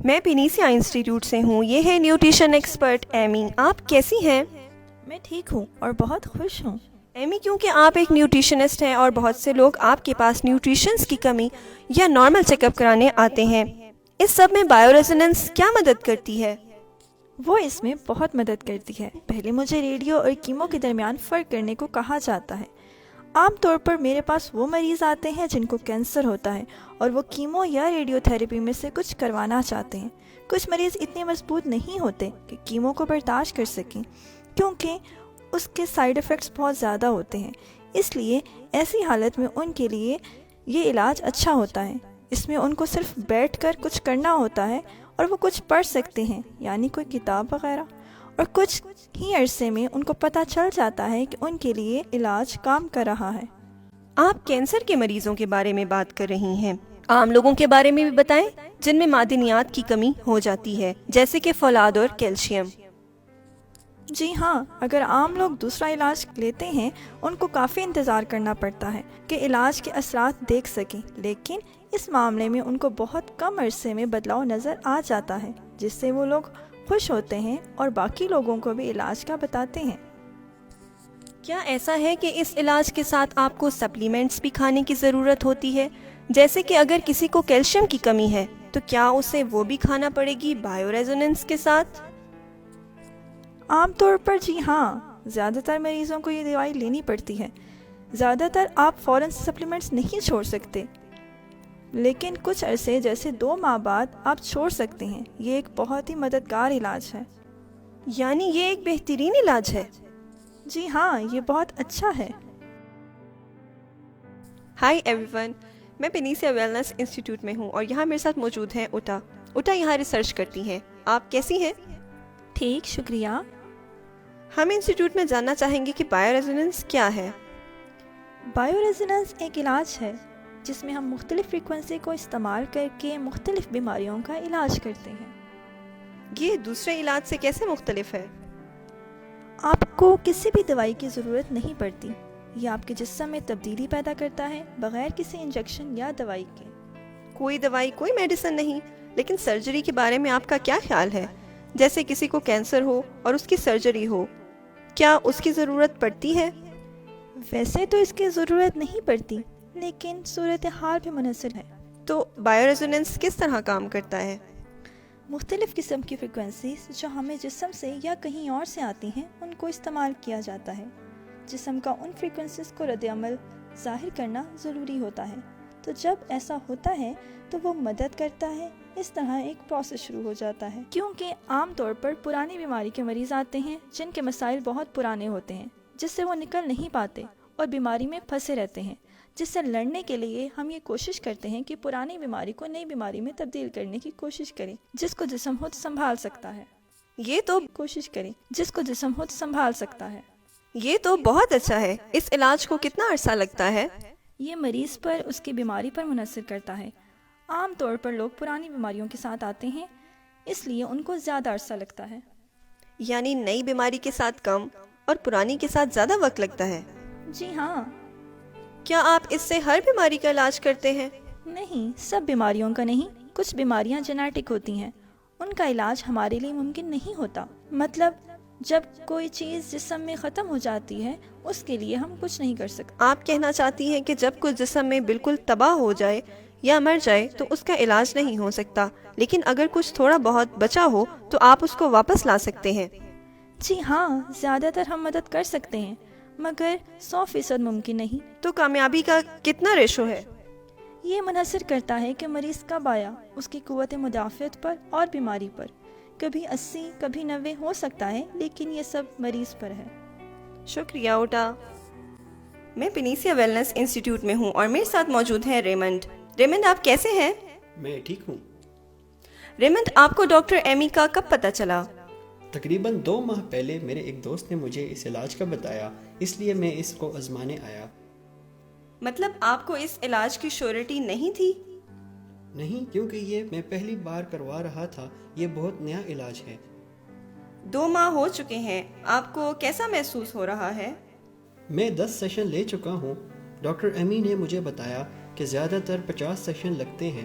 میں پینیسیا انسٹیٹیوٹ سے ہوں. یہ ہے نیوٹریشن ایکسپرٹ ایمی. آپ کیسی ہیں؟ میں ٹھیک ہوں اور بہت خوش ہوں. ایمی، کیونکہ آپ ایک نیوٹریشنسٹ ہیں اور بہت سے لوگ آپ کے پاس نیوٹریشنس کی کمی یا نارمل چیک اپ کرانے آتے ہیں، اس سب میں بائیو ریزوننس کیا مدد کرتی ہے؟ وہ اس میں بہت مدد کرتی ہے. پہلے مجھے ریڈیو اور کیمو کے درمیان فرق کرنے کو کہا جاتا ہے. عام طور پر میرے پاس وہ مریض آتے ہیں جن کو کینسر ہوتا ہے اور وہ کیمو یا ریڈیو تھراپی میں سے کچھ کروانا چاہتے ہیں. کچھ مریض اتنے مضبوط نہیں ہوتے کہ کیمو کو برداشت کر سکیں کیونکہ اس کے سائیڈ ایفیکٹس بہت زیادہ ہوتے ہیں. اس لیے ایسی حالت میں ان کے لیے یہ علاج اچھا ہوتا ہے. اس میں ان کو صرف بیٹھ کر کچھ کرنا ہوتا ہے اور وہ کچھ پڑھ سکتے ہیں، یعنی کوئی کتاب وغیرہ، اور کچھ ہی عرصے میں ان کو پتہ چل جاتا ہے کہ ان کے لیے علاج کام کر رہا ہے. آپ کینسر کے مریضوں کے بارے میں بات کر رہی ہیں. عام لوگوں کے بارے میں بھی بتائیں جن میں معدنیات کی کمی ہو جاتی ہے، جیسے کہ فولاد اور کیلشیم. جی ہاں، اگر عام لوگ دوسرا علاج لیتے ہیں ان کو کافی انتظار کرنا پڑتا ہے کہ علاج کے اثرات دیکھ سکیں، لیکن اس معاملے میں ان کو بہت کم عرصے میں بدلاؤ نظر آ جاتا ہے، جس سے وہ لوگ خوش ہوتے ہیں اور باقی لوگوں کو بھی علاج کا بتاتے ہیں. کیا ایسا ہے کہ اس علاج کے ساتھ آپ کو سپلیمنٹس بھی کھانے کی ضرورت ہوتی ہے؟ جیسے کہ اگر کسی کو کیلشیم کی کمی ہے تو کیا اسے وہ بھی کھانا پڑے گی بائیو ریزوننس کے ساتھ؟ عام طور پر جی ہاں، زیادہ تر مریضوں کو یہ دوائی لینی پڑتی ہے. زیادہ تر آپ فوراً سپلیمنٹس نہیں چھوڑ سکتے، لیکن کچھ عرصے جیسے 2 ماہ بعد آپ چھوڑ سکتے ہیں. یہ ایک بہت ہی مددگار علاج ہے. یعنی یہ ایک بہترین علاج ہے؟ جی ہاں، یہ بہت اچھا ہے. ہائی ایوری ون، میں پینیسیا ویلنس انسٹیٹیوٹ میں ہوں اور یہاں میرے ساتھ موجود ہیں اٹا یہاں ریسرچ کرتی ہیں. آپ کیسی ہیں؟ ٹھیک، شکریہ. ہم انسٹیٹیوٹ میں جاننا چاہیں گے کہ بائیو ریزوننس کیا ہے؟ بائیو ریزوننس ایک علاج ہے جس میں ہم مختلف فریکوینسی کو استعمال کر کے مختلف بیماریوں کا علاج کرتے ہیں. یہ دوسرے علاج سے کیسے مختلف ہے؟ آپ کو کسی بھی دوائی کی ضرورت نہیں پڑتی. یہ آپ کے جسم میں تبدیلی پیدا کرتا ہے بغیر کسی انجیکشن یا دوائی کے. کوئی دوائی، کوئی میڈیسن نہیں. لیکن سرجری کے بارے میں آپ کا کیا خیال ہے؟ جیسے کسی کو کینسر ہو اور اس کی سرجری ہو، کیا اس کی ضرورت پڑتی ہے؟ ویسے تو اس کی ضرورت نہیں پڑتی، لیکن صورتحال بھی منحصر ہے. تو بائیو ریزوننس کس طرح کام کرتا ہے؟ مختلف قسم کی فریکوینسیز جو ہمیں جسم سے یا کہیں اور سے آتی ہیں ان کو استعمال کیا جاتا ہے. جسم کا ان فریکوینسیز کو رد عمل ظاہر کرنا ضروری ہوتا ہے. تو جب ایسا ہوتا ہے تو وہ مدد کرتا ہے. اس طرح ایک پروسیس شروع ہو جاتا ہے. کیونکہ عام طور پر پرانی بیماری کے مریض آتے ہیں جن کے مسائل بہت پرانے ہوتے ہیں، جس سے وہ نکل نہیں پاتے اور بیماری میں پھنسے رہتے ہیں، جس سے لڑنے کے لیے ہم یہ کوشش کرتے ہیں کہ پرانی بیماری کو نئی بیماری میں تبدیل کرنے کی کوشش کریں جس کو جسم خود سنبھال سکتا ہے. یہ تو بہت اچھا ہے. اس علاج کو کتنا عرصہ لگتا ہے؟ یہ مریض پر اس کی بیماری پر منحصر کرتا ہے. عام طور پر لوگ پرانی بیماریوں کے ساتھ آتے ہیں، اس لیے ان کو زیادہ عرصہ لگتا ہے. یعنی نئی بیماری کے ساتھ کم اور پرانی کے ساتھ زیادہ وقت لگتا ہے؟ جی ہاں. کیا آپ اس سے ہر بیماری کا علاج کرتے ہیں؟ نہیں، سب بیماریوں کا نہیں. کچھ بیماریاں جینیٹک ہوتی ہیں، ان کا علاج ہمارے لیے ممکن نہیں ہوتا. مطلب جب کوئی چیز جسم میں ختم ہو جاتی ہے اس کے لیے ہم کچھ نہیں کر سکتے. آپ کہنا چاہتی ہیں کہ جب کچھ جسم میں بالکل تباہ ہو جائے یا مر جائے تو اس کا علاج نہیں ہو سکتا، لیکن اگر کچھ تھوڑا بہت بچا ہو تو آپ اس کو واپس لا سکتے ہیں؟ جی ہاں، زیادہ تر ہم مدد کر سکتے ہیں، مگر 100% ممکن نہیں. تو کامیابی کا کتنا ریشو ہے؟ یہ منحصر کرتا ہے کہ مریض کب آیا، اس کی قوت مدافعت پر اور بیماری پر. کبھی 80، کبھی 90 ہو سکتا ہے، لیکن یہ سب مریض پر ہے. شکریہ اوٹا. میں پینیسیا ویلنس انسٹیٹیوٹ میں ہوں اور میرے ساتھ موجود ہیں ریمنڈ. ریمنڈ، آپ کیسے ہیں؟ میں ٹھیک ہوں. ریمنڈ، آپ کو ڈاکٹر ایمی کا کب پتہ چلا؟ تقریباً 2 ماہ پہلے میرے ایک دوست نے مجھے اس علاج کا بتایا، اس لیے میں اس کو آزمانے آیا. مطلب آپ کو اس علاج کی شیورٹی نہیں تھی؟ نہیں، کیونکہ یہ میں پہلی بار کروا رہا تھا. یہ بہت نیا علاج ہے. 2 ماہ ہو چکے ہیں، آپ کو کیسا محسوس ہو رہا ہے؟ میں 10 سیشن لے چکا ہوں. ڈاکٹر ایمی نے مجھے بتایا کہ زیادہ تر 50 سیشن لگتے ہیں،